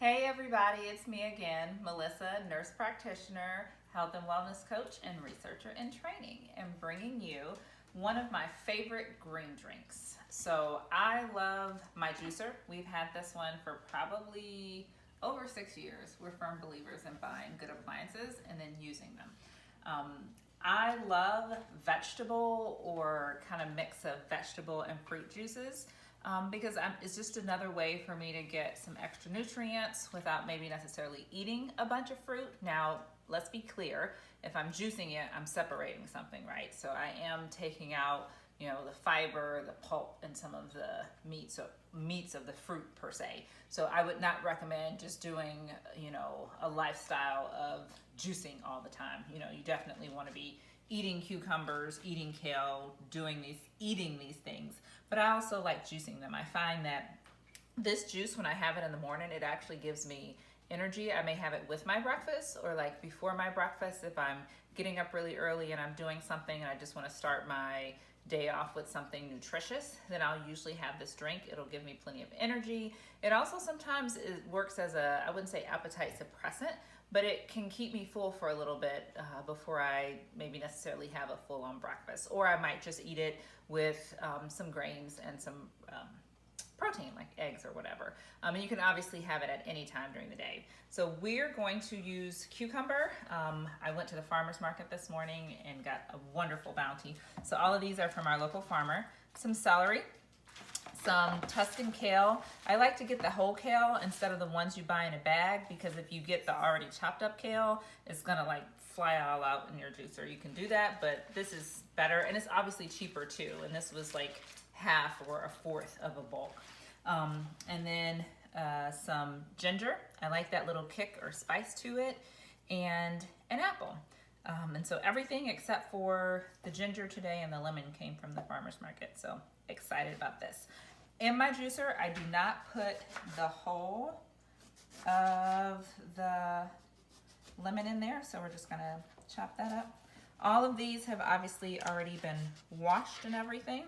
Hey everybody, it's me again, Melissa, nurse practitioner, health and wellness coach, and researcher in training, and bringing you one of my favorite green drinks. So I love my juicer. We've had this one for probably over 6 years. We're firm believers in buying good appliances and then using them. I love vegetable or kind of mix of vegetable and fruit juices. Because it's just another way for me to get some extra nutrients without maybe necessarily eating a bunch of fruit. Now, let's be clear, if I'm juicing it, I'm separating something, right? So I am taking out, the fiber, the pulp, and some of the meats of the fruit per se. So I would not recommend just doing, a lifestyle of juicing all the time. You definitely want to be eating cucumbers, eating kale, eating these things. But I also like juicing them. I find that this juice, when I have it in the morning, it actually gives me energy. I may have it with my breakfast or like before my breakfast if I'm getting up really early and I'm doing something and I just want to start my day off with something nutritious, then I'll usually have this drink. It'll give me plenty of energy. It also sometimes works as I wouldn't say appetite suppressant, but it can keep me full for a little bit before I maybe necessarily have a full-on breakfast. Or I might just eat it with some grains and some protein, like eggs or whatever. And you can obviously have it at any time during the day. So we're going to use cucumber. I went to the farmer's market this morning and got a wonderful bounty. So all of these are from our local farmer. Some celery, some Tuscan kale. I like to get the whole kale instead of the ones you buy in a bag, because if you get the already chopped up kale, it's gonna like fly all out in your juicer. You can do that, but this is better, and it's obviously cheaper too. And this was like half or a fourth of a bulk. And then some ginger. I like that little kick or spice to it, and an apple. And so everything except for the ginger today and the lemon came from the farmer's market. So excited about this. In my juicer, I do not put the whole of the lemon in there, so we're just gonna chop that up. All of these have obviously already been washed and everything.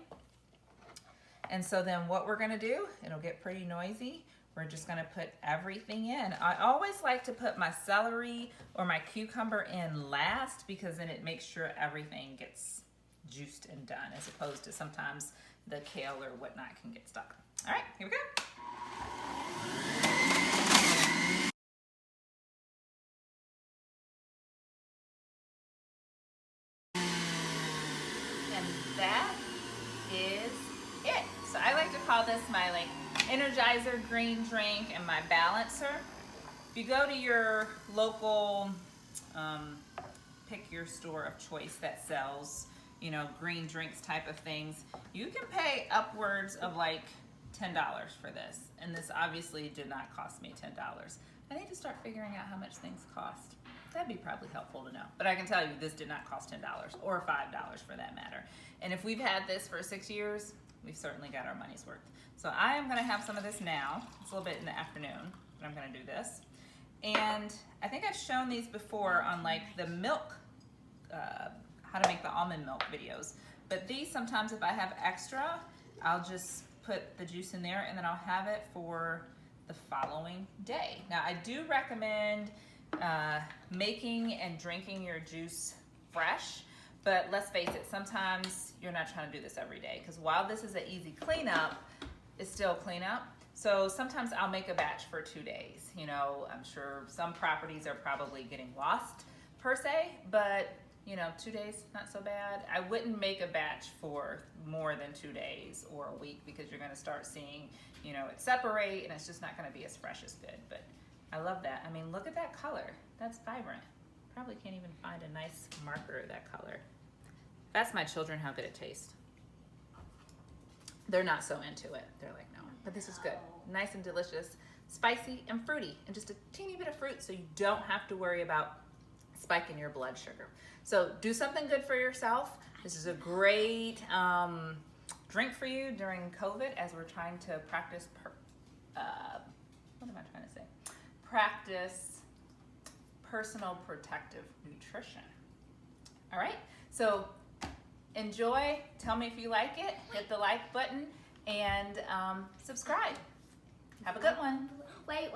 And so then what we're gonna do, it'll get pretty noisy. We're just gonna put everything in. I always like to put my celery or my cucumber in last, because then it makes sure everything gets juiced and done, as opposed to sometimes the kale or whatnot can get stuck. All right, here we go. And that is it. So I like to call this my Energizer green drink and my balancer. If you go to your local, pick your store of choice that sells, green drinks type of things, you can pay upwards of like $10 for this. And this obviously did not cost me $10. I need to start figuring out how much things cost. That'd be probably helpful to know. But I can tell you this did not cost $10 or $5 for that matter. And if we've had this for 6 years, we've certainly got our money's worth. So I am gonna have some of this now. It's a little bit in the afternoon, but I'm gonna do this. And I think I've shown these before on like the milk, how to make the almond milk videos. But these, sometimes if I have extra, I'll just put the juice in there and then I'll have it for the following day. Now I do recommend making and drinking your juice fresh, but let's face it, sometimes you're not trying to do this every day, because while this is an easy cleanup, it's still cleanup. So sometimes I'll make a batch for 2 days. I'm sure some properties are probably getting lost per se, but 2 days, not so bad. I wouldn't make a batch for more than 2 days or a week, because you're gonna start seeing, it separate, and it's just not gonna be as fresh as good. But I love that. I mean, look at that color. That's vibrant. Probably can't even find a nice marker of that color. That's my children, how good it tastes. They're not so into it. They're like, no, but this is good. Nice and delicious, spicy and fruity, and just a teeny bit of fruit, so you don't have to worry about spiking your blood sugar. So do something good for yourself. This is a great drink for you during COVID, as we're trying to practice, practice personal protective nutrition. All right, so enjoy. Tell me if you like it. Hit the like button and subscribe. Have a good one. Wait.